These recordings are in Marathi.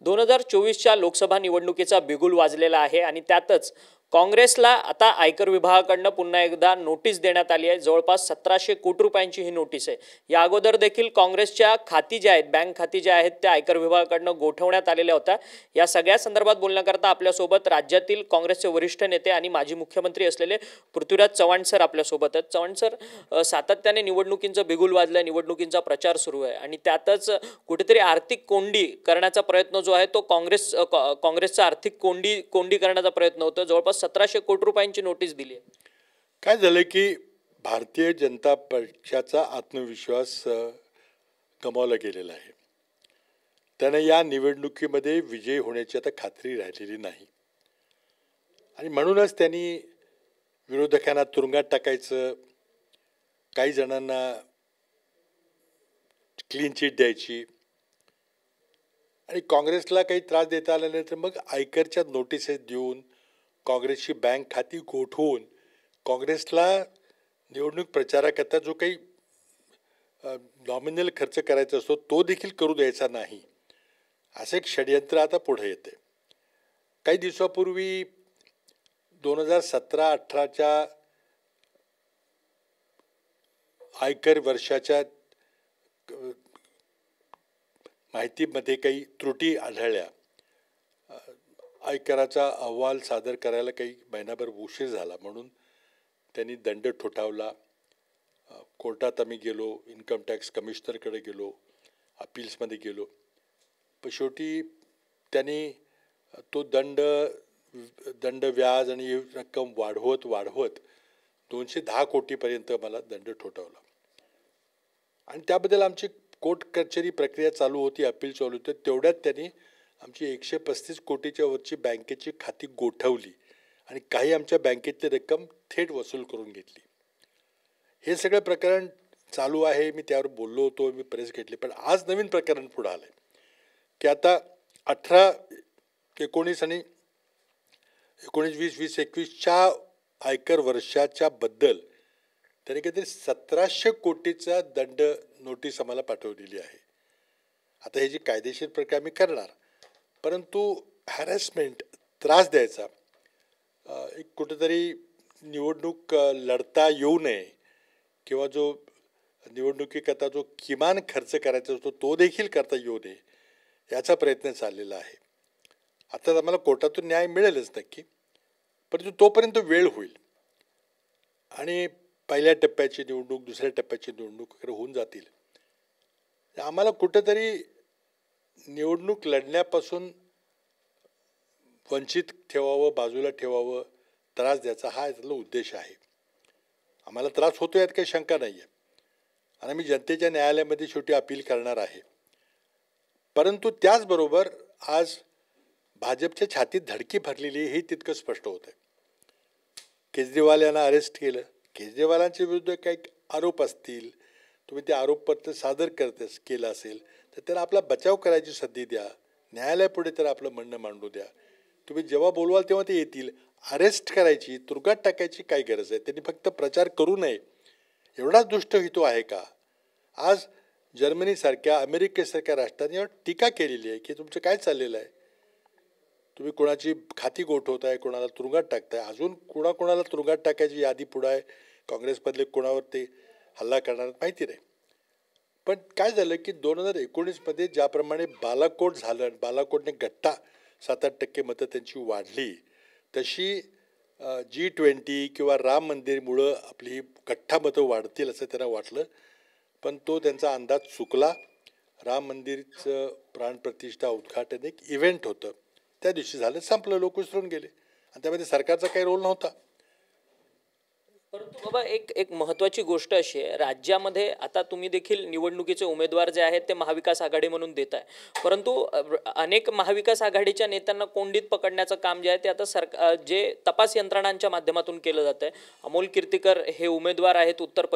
2024च्या लोकसभा निवडणुकीचा बिगुल वाजलेला आहे आणि त्यातच काँग्रेसला आता आयकर विभागाकडून पुन्हा एकदा नोटीस देण्यात आली आहे। जवळपास 1700 कोटी रुपयांची ही नोटीस आहे। या अगोदर देखील काँग्रेसच्या खाती ज्या आहेत, बँक खाती ज्या आहेत त्या आयकर विभागाकडून गोठवण्यात आलेल्या होत्या। या सगळ्या संदर्भात बोलण्याकरता आपल्यासोबत राज्यातील काँग्रेसचे वरिष्ठ नेते आणि माजी मुख्यमंत्री असलेले पृथ्वीराज चव्हाण सर आपल्यासोबत आहेत। चव्हाण सर, सातत्याने निवडणुकीचं बिगुल वाजलं, निवडणुकीचा प्रचार सुरू आहे आणि त्यातच कुठेतरी आर्थिक कोंडी करण्याचा प्रयत्न जो आहे तो काँग्रेसचा आर्थिक कोंडी करण्याचा प्रयत्न होतो। जवळपास 1700 कोटी रुपयांची नोटीस दिली आहे। काय झालं की भारतीय जनता पक्षाचा आत्मविश्वास गमावला गेलेला आहे। त्याने या निवडणुकीमध्ये विजय होण्याची आता खात्री राहिलेली नाही आणि म्हणूनच त्यांनी विरोधकांना तुरुंगात टाकायचं, काही जणांना क्लीन चिट द्यायची आणि काँग्रेसला काही त्रास देता आला नाही तर मग आयकरच्या नोटिसेस देऊन काँग्रेसची बँक खाती गोठवून काँग्रेसला निवडणूक प्रचाराकरता जो काही नॉमिनल खर्च करायचा असतो तो देखील करू द्यायचा नाही, असे एक षडयंत्र आता पुढे येते। काही दिवसापूर्वी 2017-18च्या आयकर वर्षाच्या माहितीमध्ये काही त्रुटी आढळल्या। आयकराचा अहवाल सादर करायला काही महिनाभर उशीर झाला म्हणून त्यांनी दंड ठोठावला। कोर्टात आम्ही गेलो, इन्कम टॅक्स कमिशनरकडे गेलो, अपील्समध्ये गेलो, पण शेवटी त्यांनी तो दंड व्याज आणि रक्कम वाढवत 210 कोटीपर्यंत मला दंड ठोठावला आणि त्याबद्दल आमची कोर्ट कचेरी प्रक्रिया चालू होती, अपील चालू होते। तेवढ्यात त्यांनी आमची 135 कोटीच्या वरची बँकेची खाती गोठवली आणि काही आमच्या बँकेतली रक्कम थेट वसूल करून घेतली। हे सगळं प्रकरण चालू आहे, मी त्यावर बोललो होतो, मी प्रेस घेतली। पण आज नवीन प्रकरण पुढे आलं आहे की आता 18, 19 आणि 19, 20, 20-21च्या आयकर वर्षाच्या बद्दल त्यांनी काहीतरी 1700 कोटीचा दंड नोटीस आम्हाला पाठवलेली आहे। आता हे जी कायदेशीर प्रक्रिया आम्ही करणार, परंतु हॅरेसमेंट, त्रास द्यायचा, एक कुठेतरी निवडणूक लढता येऊ नये किंवा जो निवडणुकीकरता जो किमान खर्च करायचा असतो तो देखील करता येऊ नये याचा प्रयत्न चाललेला आहे। आता आम्हाला कोर्टातून न्याय मिळेलच नक्की, परंतु तोपर्यंत वेळ होईल आणि पहिल्या टप्प्याची निवडणूक, दुसऱ्या टप्प्याची निवडणूक वगैरे होऊन जातील। आम्हाला कुठेतरी निवडणूक लढण्यापासून वंचित ठेवावं, बाजूला ठेवावं, त्रास द्यायचा हा यातला उद्देश आहे। आम्हाला त्रास होतो यात काही शंका नाही आहे आणि आम्ही जनतेच्या न्यायालयामध्ये शेवटी अपील करणार आहे। परंतु त्याचबरोबर आज भाजपच्या छातीत धडकी भरलेली हे तितकं स्पष्ट होतं आहे। केजरीवाल यांना अरेस्ट केलं, केजरीवालांच्या विरुद्ध काही आरोप असतील, तुम्ही ते आरोपपत्र सादर केलं असेल तर त्याला आपला बचाव करायची संधी द्या, न्यायालयापुढे तर आपलं म्हणणं मांडू द्या। तुम्ही जेव्हा बोलवाल तेव्हा ते येतील। अरेस्ट करायची, तुरुंगात टाकायची काय गरज आहे? त्यांनी फक्त प्रचार करू नये एवढाच दुष्ट हेतू आहे का? आज जर्मनीसारख्या, अमेरिकेसारख्या राष्ट्रांनी यावर टीका केलेली आहे की तुमचं काय चाललेलं आहे, तुम्ही कोणाची खाती गोठवताय, कोणाला तुरुंगात टाकताय, अजून कोणाला तुरुंगात टाकायची यादी पुढे आहे, काँग्रेसमधले कोणावर ते हल्ला करणार माहिती नाही। पण काय झालं की 2019मध्ये ज्याप्रमाणे बालाकोट झालं, बालाकोटने गट्टा 7-8% मतं त्यांची वाढली, तशी G20 किंवा राम मंदिरमुळं आपली गठ्ठा मतं वाढतील असं त्यांना वाटलं, पण तो त्यांचा अंदाज चुकला। राम मंदिरचं प्राणप्रतिष्ठा उद्घाटन एक इव्हेंट होतं, त्या दिवशी झालं, संपलं, लोक विसरून गेले आणि त्यामध्ये सरकारचा काही रोल नव्हता। परंतु बाबा एक महत्त्वाची गोष्ट अशी आहे, राज्यामध्ये आता तुम्ही देखील निवडणुकीचे उमेदवार जे आहेत ते महाविकास आघाडी म्हणून देत आहे, परंतु अनेक महाविकास आघाडीच्या नेत्यांना कोंडीत पकडण्याचं काम जे आहे ते आता जे तपास यंत्रणांच्या माध्यमातून केलं जातं आहे। अमोल कीर्तीकर हे उमेदवार आहेत उत्तर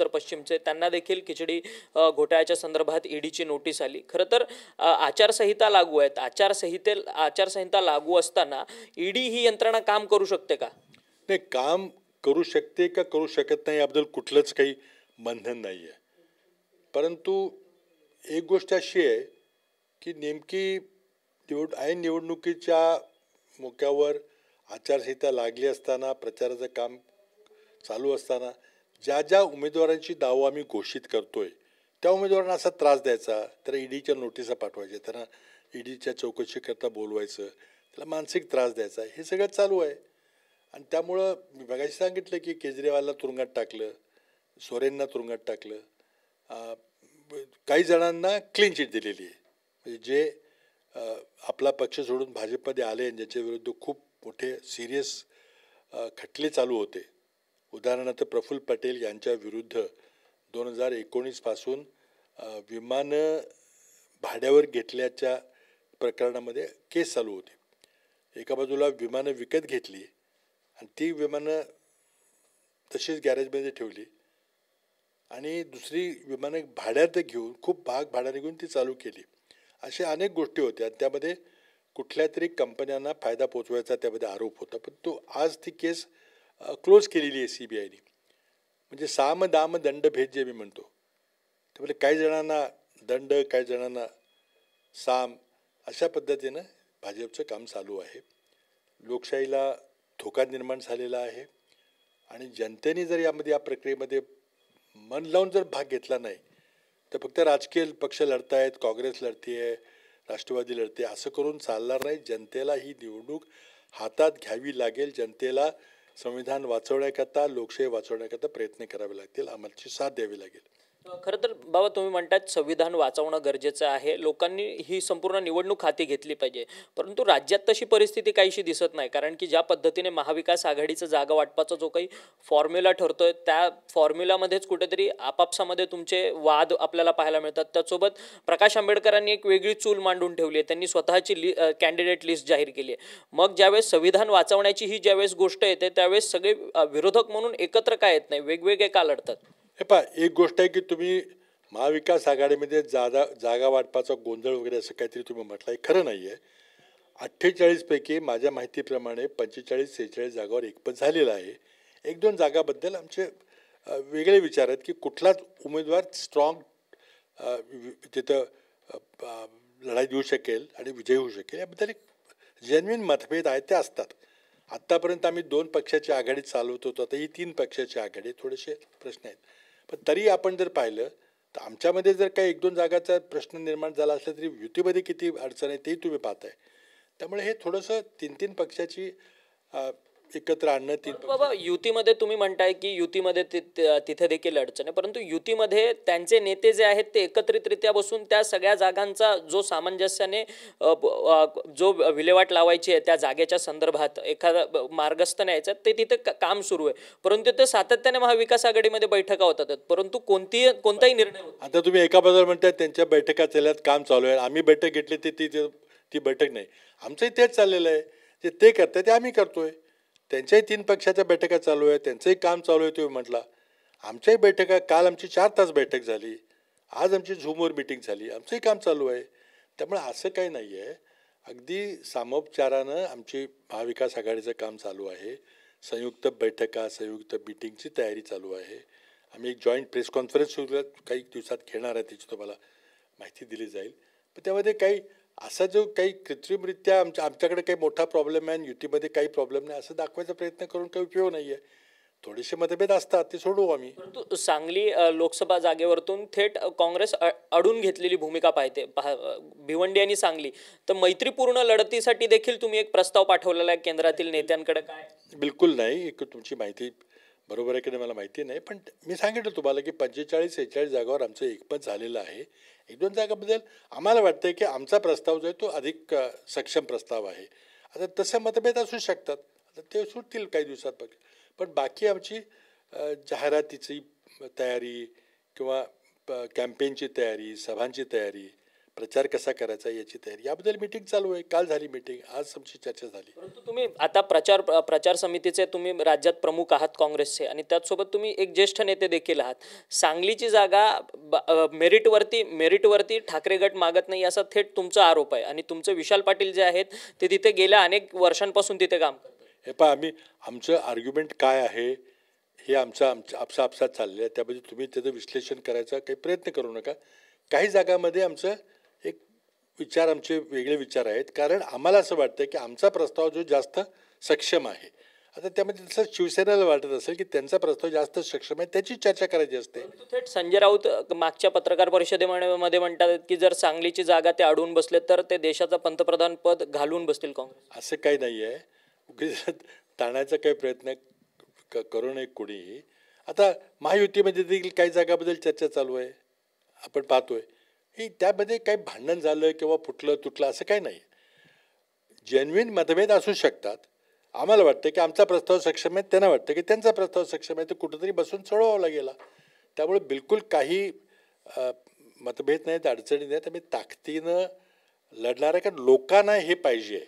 पश्चिमचे, त्यांना देखील खिचडी घोटाळ्याच्या संदर्भात ईडीची नोटीस आली। खरं तर आचारसंहिता लागू आहेत, आचारसंहिता लागू असताना ईडी ही यंत्रणा काम करू शकते का? नाही, काम करू शकते का करू शकत नाही याबद्दल कुठलंच काही बंधन नाही आहे, परंतु एक गोष्ट अशी आहे की नेमकी ऐन निवडणुकीच्या मोक्यावर आचारसंहिता लागली असताना, प्रचाराचं काम चालू असताना ज्या ज्या उमेदवारांची नावं आम्ही घोषित करतोय त्या उमेदवारांना असा त्रास द्यायचा, तर ईडीच्या नोटिसा पाठवायच्या, त्यांना ईडीच्या चौकशीकरता बोलवायचं, त्याला मानसिक त्रास द्यायचा, हे सगळं चालू आहे. आणि त्यामुळं मी मगाशी सांगितलं की केजरीवालला तुरुंगात टाकलं, सोरेनना तुरुंगात टाकलं, काही जणांना क्लीन चिट दिलेली आहे. म्हणजे जे आपला पक्ष सोडून भाजपमध्ये आले आणि ज्याच्या विरुद्ध खूप मोठे सिरियस खटले चालू होते, उदाहरणार्थ प्रफुल्ल पटेल यांच्या विरुद्ध 2019 पासून विमानं भाड्यावर घेतल्याच्या प्रकरणामध्ये केस चालू होती. एका बाजूला विमानं विकत घेतली आणि ती विमानं तशीच गॅरेजमध्ये ठेवली आणि दुसरी विमानं भाड्यात घेऊन, खूप भाग भाड्याने घेऊन ती चालू केली. अशा अनेक गोष्टी होत्या. त्यामध्ये कुठल्या तरी कंपन्यांना फायदा पोचवायचा त्यामध्ये आरोप होता, पण तो आज ती केस क्लोज केलेली आहे CBIने. म्हणजे साम दाम दंड भेद जे मी म्हणतो, त्यामुळे काही जणांना दंड, काही जणांना साम, अशा पद्धतीनं भाजपचं काम चालू आहे. लोकशाहीला धोका निर्माण झालेला आहे आणि जनतेने जर या प्रक्रियेमध्ये मन लावून जर भाग घेतला नाही, तर फक्त राजकीय पक्ष लढतायत, काँग्रेस लढतीये, राष्ट्रवादी लढते, असं करून चालणार नाही. जनतेला ही निवडणूक हातात घ्यावी लागेल. जनतेला संविधान वाचवण्याकरता, लोकशाही वाचवण्याकरता प्रयत्न करावे लागतील, आम्हाला साथ द्यावी लागेल. खरं तर बाबा, तुम्ही म्हणतात संविधान वाचवणं गरजेचं आहे, लोकांनी ही संपूर्ण निवडणूक हाती घेतली पाहिजे, परंतु राज्यात तशी परिस्थिती काहीशी दिसत नाही. कारण की ज्या पद्धतीने महाविकास आघाडीचं जागा वाटपाचा जो काही फॉर्म्युला ठरतोय, त्या फॉर्म्युलामध्येच कुठेतरी आपापसामध्ये तुमचे वाद आपल्याला पाहायला मिळतात. त्यासोबत प्रकाश आंबेडकरांनी एक वेगळी चूल मांडून ठेवली आहे, त्यांनी स्वतःची कॅन्डिडेट लिस्ट जाहीर केली आहे. मग ज्यावेळेस संविधान वाचवण्याची ही ज्यावेळेस गोष्ट येते, त्यावेळेस सगळे विरोधक म्हणून एकत्र का येत नाही, वेगवेगळे का लढतात? हे पहा, एक गोष्ट आहे की तुम्ही महाविकास आघाडीमध्ये जागा वाटपाचा गोंधळ वगैरे असं काहीतरी तुम्ही म्हटलं, हे खरं नाही आहे. 48 पैकी माझ्या माहितीप्रमाणे 45-46 जागावर एकमत झालेलं आहे. 1-2 जागाबद्दल आमचे वेगळे विचार आहेत की कुठलाच उमेदवार स्ट्रॉंग तिथं लढाई देऊ शकेल आणि विजयी होऊ शकेल, याबद्दल एक जेन्युइन मतभेद आहेत, ते असतात. आत्तापर्यंत आम्ही 2 पक्षाची आघाडी चालवत होतो, आता ही 3 पक्षाची आघाडी, थोडेसे प्रश्न आहेत. पण तरी आपण जर पाहिलं तर आमच्यामध्ये जर काही 1-2 जागाचा प्रश्न निर्माण झाला असला तरी युतीमध्ये किती अडचण आहे तेही तुम्ही पाहताय. त्यामुळे हे थोडंसं 3-3 पक्षाची एकत्र आणणं. बाबा, युतीमध्ये तुम्ही म्हणताय की युतीमध्ये तिथे देखील अडचण आहे, परंतु युतीमध्ये त्यांचे नेते जे आहेत ते एकत्रितरित्या बसून त्या सगळ्या जागांचा जो सामंजस्याने जो विल्हेवाट लावायची आहे त्या जागेच्या संदर्भात एखादा मार्गस्थ न्यायचा, ते तिथे काम सुरू आहे. परंतु ते सातत्याने महाविकास आघाडीमध्ये बैठका होतात, परंतु कोणताही निर्णय होत. आता तुम्ही एका बाजूला म्हणताय त्यांच्या बैठका चालल्यात, काम चालू आहे, आम्ही बैठक घेतली ती बैठक नाही. आमचंही तेच चाललेलं आहे. ते करताय ते आम्ही करतोय. त्यांच्याही 3 पक्षाच्या बैठका चालू आहे, त्यांचंही काम चालू आहे. तुम्ही म्हटला आमच्याही बैठका, काल आमची 4 तास बैठक झाली, आज आमची झूमवर मिटिंग झाली, आमचंही काम चालू आहे. त्यामुळे असं काही नाही आहे. अगदी सामोपचारानं आमची महाविकास आघाडीचं काम चालू आहे. संयुक्त बैठका, संयुक्त मिटिंगची तयारी चालू आहे. आम्ही एक जॉईंट प्रेस कॉन्फरन्स काही दिवसात घेणार आहे, त्याची तुम्हाला माहिती दिली जाईल. पण त्यामध्ये काही असा जो काही कृत्रिमरित्या आमच्याकडे काही मोठा प्रॉब्लेम आहे आणि युतीमध्ये काही प्रॉब्लेम नाही असं दाखवायचा प्रयत्न करून काही उपयोग नाही आहे. थोडेसे मतभेद असतात, ते सोडवू आम्ही. परंतु सांगली लोकसभा जागेवरतून थेट काँग्रेस अडून घेतलेली भूमिका पाहते, भिवंडी आणि सांगली, तर मैत्रीपूर्ण लढतीसाठी देखील तुम्ही एक प्रस्ताव पाठवलेला आहे केंद्रातील नेत्यांकडे, काय? बिलकुल नाही. एक तुमची माहिती बरोबर आहे की नाही मला माहिती नाही, पण मी सांगितलं तुम्हाला की 45-46 जागावर आमचं एकमत झालेलं आहे. 1-2 जागाबद्दल आम्हाला वाटतं की आमचा प्रस्ताव जो आहे तो अधिक सक्षम प्रस्ताव आहे. आता तसे मतभेद असू शकतात, आता ते सुटतील काही दिवसात बघ. पण बाकी आमची जाहिरातीची तयारी किंवा कॅम्पेनची तयारी, सभांची तयारी, प्रचार कसा करायचा याची तयारी, याबद्दल मीटिंग चालू आहे. काल झाली मीटिंग, आज आमची चर्चा झाली. परंतु तुम्ही आता प्रचार समितीचे तुम्ही राज्यात प्रमुख आहात काँग्रेसचे, आणि त्याचसोबत तुम्ही एक ज्येष्ठ नेते देखील आहात. सांगलीची जागा मेरिटवरती ठाकरे गट मागत नाही असा थेट तुमचा आरोप आहे, आणि तुमचे विशाल पाटील जे आहेत ते तिथे गेल्या अनेक वर्षांपासून तिथे काम करतात. हे पहा, आमचं आर्ग्युमेंट काय आहे हे आपसात चाललं आहे. त्याबद्दल तुम्ही त्याचं विश्लेषण करायचा काही प्रयत्न करू नका. काही जागामध्ये आमचं एक विचार आमचे वेगळे विचार आहेत, कारण आम्हाला असं वाटतं की आमचा प्रस्ताव जो जास्त सक्षम आहे. आता त्यामध्ये तसं शिवसेनेला वाटत असेल की त्यांचा प्रस्ताव जास्त सक्षम आहे, त्याची चर्चा करायची असते. परंतु थेट संजय राऊत मागच्या पत्रकार परिषदेमध्ये म्हणतात की जर सांगलीची जागा ते अडवून बसले तर ते देशाचं पंतप्रधान पद घालून बसतील काँग्रेस. असं काही नाही आहे. उगीच ताणायचा काही प्रयत्न करू नये कोणीही. आता महायुतीमध्ये देखील काही जागाबद्दल चर्चा चालू आहे, आपण पाहतोय. ही त्यामध्ये काही भांडण झालं किंवा फुटलं तुटलं असं काही नाही. जेन्युइन मतभेद असू शकतात. आम्हाला वाटतं की आमचा प्रस्ताव सक्षम आहे, त्यांना वाटतं की त्यांचा प्रस्ताव सक्षम आहे, तर कुठंतरी बसून सोडवावा लागेल. त्यामुळे बिलकुल काही मतभेद नाहीत, अडचणी नाहीत. आम्ही ताकदीनं लढणार आहे, कारण लोकांना हे पाहिजे आहे.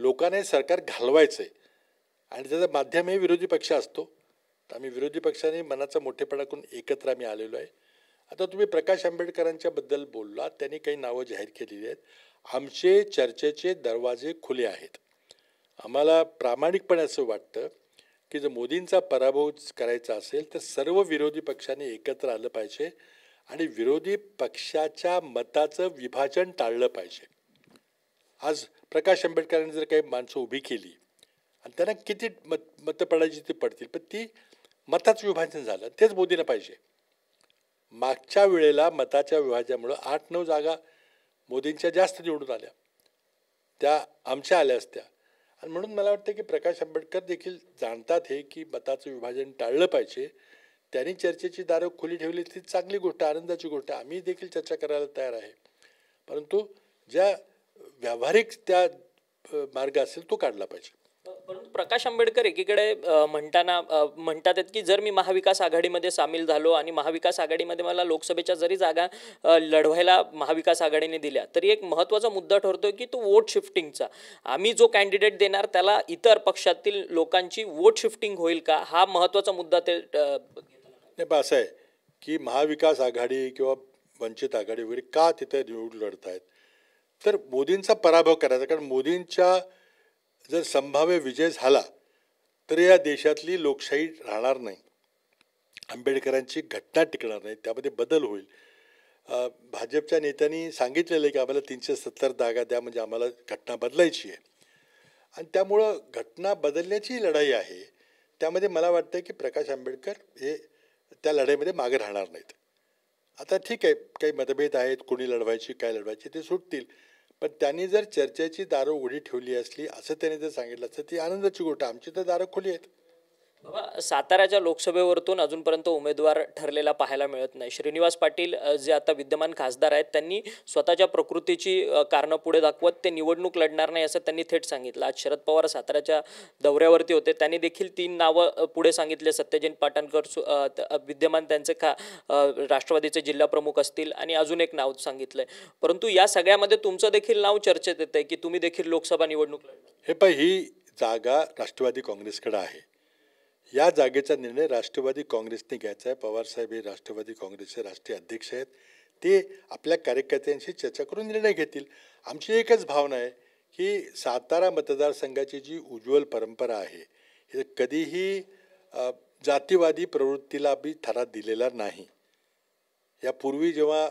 लोकांना हे सरकार घालवायचं आहे आणि त्याचं माध्यम हे विरोधी पक्ष असतो. तर आम्ही विरोधी पक्षाने मनाचा मोठेपणा करून एकत्र आम्ही आलेलो आहे. आता तुम्ही प्रकाश आंबेडकरांच्या बद्दल बोललात, त्यांनी काही नावं जाहीर केलेली आहेत. आमचे चर्चेचे दरवाजे खुले आहेत. आम्हाला प्रामाणिकपणे असं वाटतं की जर मोदींचा पराभव करायचा असेल तर सर्व विरोधी पक्षांनी एकत्र आलं पाहिजे आणि विरोधी पक्षाच्या मताचं विभाजन टाळलं पाहिजे. आज प्रकाश आंबेडकरांनी जर काही माणसं उभी केली आणि त्यांना किती मतं पडायची ते पडतील, पण ती मताचं विभाजन झालं, तेच मोदींना पाहिजे. मागच्या वेळेला मताच्या विभाजनामुळं 8-9 जागा मोदींच्या जास्त निवडून आल्या, त्या आमच्या आल्या असत्या. आणि म्हणून मला वाटतं की प्रकाश आंबेडकर देखील जाणतात हे की मताचं विभाजन टाळलं पाहिजे. त्यांनी चर्चेची दारं खुली ठेवली ती चांगली गोष्ट, आनंदाची गोष्ट. आम्ही देखील चर्चा करायला तयार आहे, परंतु ज्या व्यावहारिक त्या मार्ग असेल तो काढला पाहिजे. परंतु प्रकाश आंबेडकर एकीकडे म्हणतात आहेत की जर मी महाविकास आघाडीमध्ये सामील झालो आणि महाविकास आघाडीमध्ये मला लोकसभेच्या जरी जागा लढवायला महाविकास आघाडीने दिल्या तरी एक महत्त्वाचा मुद्दा ठरतोय की तो वोट शिफ्टिंगचा. आम्ही जो कॅन्डिडेट देणार त्याला इतर पक्षातील लोकांची वोट शिफ्टिंग होईल का, हा महत्त्वाचा मुद्दा ते नाही. पण असं आहे की महाविकास आघाडी किंवा वंचित आघाडी वगैरे का तिथे निवडून लढत आहेत, तर मोदींचा पराभव करायचा. कारण मोदींच्या जर संभाव्य विजय झाला तर या देशातली लोकशाही राहणार नाही, आंबेडकरांची घटना टिकणार नाही, त्यामध्ये बदल होईल. भाजपच्या नेत्यांनी सांगितलेलं आहे की आम्हाला 370 जागा द्या, म्हणजे आम्हाला घटना बदलायची आहे. आणि त्यामुळं घटना बदलण्याची लढाई आहे. त्यामध्ये मला वाटतं की प्रकाश आंबेडकर हे त्या लढाईमध्ये मागे राहणार नाहीत. आता ठीक आहे, काही मतभेद आहेत, कोणी लढवायची काय लढवायची ते सुटतील, पण त्यांनी जर चर्चेची दारं उघडी ठेवली असली असं त्यांनी जर सांगितलं असतं ती आनंदाची गोष्ट. आमची तर दारं खुली आहेत. बाबा, साताऱ्याच्या लोकसभेवरतून अजूनपर्यंत उमेदवार ठरलेला पाहायला मिळत नाही. श्रीनिवास पाटील जे आता विद्यमान खासदार आहेत त्यांनी स्वतःच्या प्रकृतीची कारणं पुढे दाखवत ते निवडणूक लढणार नाही असं त्यांनी थेट सांगितलं. आज शरद पवार साताऱ्याच्या दौऱ्यावरती होते, त्यांनी देखील 3 नावं पुढे सांगितले. सत्यजित पाटणकर विद्यमान त्यांचे राष्ट्रवादीचे जिल्हा प्रमुख असतील आणि अजून एक नाव सांगितलंय. परंतु या सगळ्यामध्ये तुमचं देखील नाव चर्चेत येतंय की तुम्ही देखील लोकसभा निवडणूक लढणार. ही जागा राष्ट्रवादी काँग्रेसकडे आहे. या जागेचा निर्णय राष्ट्रवादी काँग्रेसने घ्यायचा आहे. पवारसाहेब हे राष्ट्रवादी काँग्रेसचे राष्ट्रीय अध्यक्ष आहेत. ते आपल्या कार्यकर्त्यांशी चर्चा करून निर्णय घेतील. आमची एकच भावना आहे की सातारा मतदारसंघाची जी उज्ज्वल परंपरा आहे, हे कधीही जातीवादी प्रवृत्तीला आम्ही थरा दिलेला नाही. यापूर्वी जेव्हा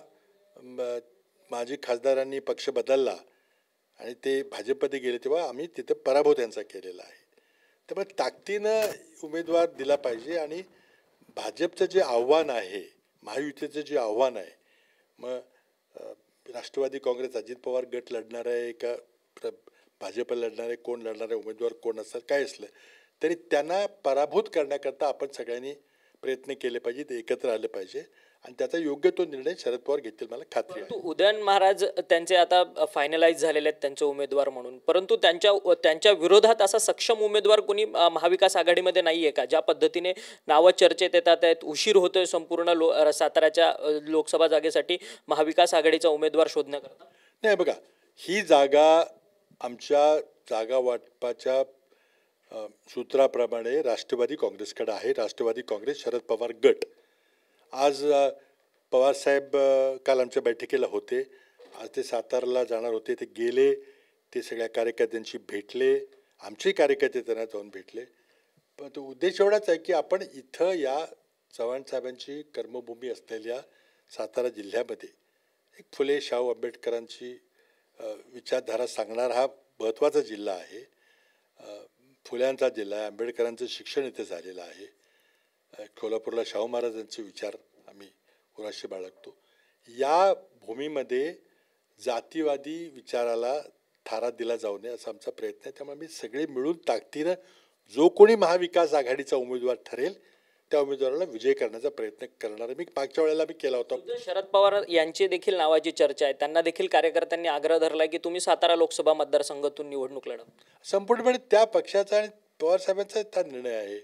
माजी खासदारांनी पक्ष बदलला आणि ते भाजपमध्ये गेले तेव्हा आम्ही तिथं पराभव त्यांचा केलेला आहे. त्यामुळे ताकदीनं उमेदवार दिला पाहिजे. आणि भाजपचं जे आव्हान आहे, महायुतीचं जे आव्हान आहे, मग राष्ट्रवादी काँग्रेस अजित पवार गट लढणार आहे का भाजप लढणार आहे, कोण लढणार आहे, उमेदवार कोण असतात काय असलं तरी त्यांना पराभूत करण्याकरता आपण सगळ्यांनी प्रयत्न केले पाहिजेत, एकत्र आलं पाहिजे आणि त्याचा योग्य तो निर्णय शरद पवार घेतील, मला खात्री आहे. उदयन महाराज त्यांचे आता फायनलाइज झालेले आहेत त्यांचे उमेदवार म्हणून, परंतु त्यांच्या विरोधात असा सक्षम उमेदवार कोणी महाविकास आघाडीमध्ये नाही आहे का? ज्या पद्धतीने नावं चर्चेत येतात आहेत, उशीर होतोय संपूर्ण साताऱ्याच्या लोकसभा जागेसाठी महाविकास आघाडीचा उमेदवार शोधण्याकरता. नाही बघा, ही जागा आमच्या जागा वाटपाच्या सूत्राप्रमाणे राष्ट्रवादी काँग्रेसकडे आहे. राष्ट्रवादी काँग्रेस शरद पवार गट. आज पवारसाहेब काल आमच्या बैठकीला होते. आज ते सातारला जाणार होते, ते गेले, ते सगळ्या कार्यकर्त्यांशी भेटले, आमचे कार्यकर्ते त्यांना जाऊन भेटले. पण तो उद्देश एवढाच आहे की आपण इथं या चव्हाण साहेबांची कर्मभूमी असलेल्या सातारा जिल्ह्यामध्ये एक फुले शाहू आंबेडकरांची विचारधारा सांगणारा हा महत्त्वाचा जिल्हा आहे. फुल्यांचा जिल्हा आहे. आंबेडकरांचं शिक्षण इथे झालेलं आहे. कोल्हापूरला शाहू महाराजांचे विचार आम्ही उराशी बाळगतो. या भूमीमध्ये जातीवादी विचाराला थारा दिला जाऊ नये असा आमचा प्रयत्न आहे. त्यामुळे आम्ही सगळे मिळून ताकदीनं जो कोणी महाविकास आघाडीचा उमेदवार ठरेल त्या उमेदवाराला विजय करण्याचा प्रयत्न करणार. मी मागच्या वेळेला मी केला होता. शरद पवार यांची देखील नावाची चर्चा आहे. त्यांना देखील कार्यकर्त्यांनी आग्रह धरला की तुम्ही सातारा लोकसभा मतदारसंघातून निवडणूक लढवा. संपूर्णपणे त्या पक्षाचा आणि पवार साहेबांचा हा निर्णय आहे.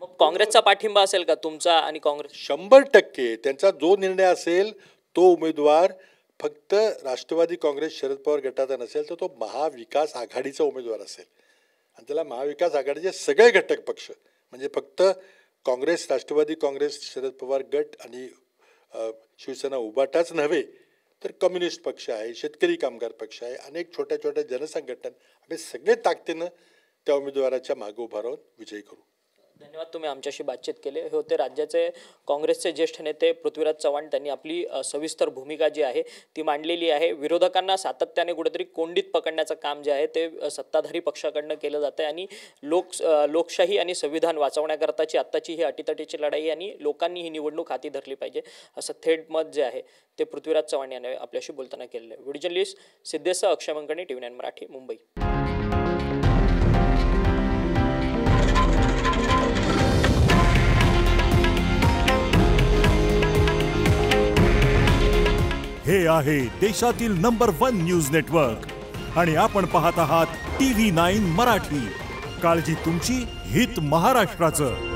मग काँग्रेसचा पाठिंबा असेल का तुमचा आणि काँग्रेस? 100% त्यांचा जो निर्णय असेल तो उमेदवार फक्त राष्ट्रवादी काँग्रेस शरद पवार गटाचा नसेल तर तो महाविकास आघाडीचा उमेदवार असेल. आणि त्याला महाविकास आघाडीचे सगळे घटक पक्ष म्हणजे फक्त काँग्रेस, राष्ट्रवादी काँग्रेस, शरद पवार गट आणि शिवसेना उभाटाच नव्हे तर कम्युनिस्ट पक्ष आहे, शेतकरी कामगार पक्ष आहे, अनेक छोट्या छोट्या जनसंघटना, आम्ही सगळे ताकदीनं त्या उमेदवाराच्या मागे उभा राहून विजयी करू. धन्यवाद. तुम्ही आमच्याशी बातचीत केले. हे होते राज्याचे काँग्रेसचे ज्येष्ठ नेते पृथ्वीराज चव्हाण. त्यांनी आपली सविस्तर भूमिका जी आहे ती मांडलेली आहे. विरोधकांना सातत्याने कुठेतरी कोंडीत पकडण्याचं काम जे आहे ते सत्ताधारी पक्षाकडनं केलं जातं आणि लोकशाही आणि संविधान वाचवण्याकरताची आत्ताची ही अटीतटीची लढाई आणि लोकांनी ही निवडणूक हाती धरली पाहिजे असं थेट मत जे आहे ते पृथ्वीराज चव्हाण यांनी आपल्याशी बोलताना केलेलं आहे. व्हिडिओ जर्नलिस्ट सिद्धेसह अक्षय मंकणे, TV9 मराठी, मुंबई. हे आहे देशातील नंबर 1 न्यूज नेटवर्क आणि आपण पाहत आहात TV9 मराठी. काळजी तुमची, हित महाराष्ट्राचं.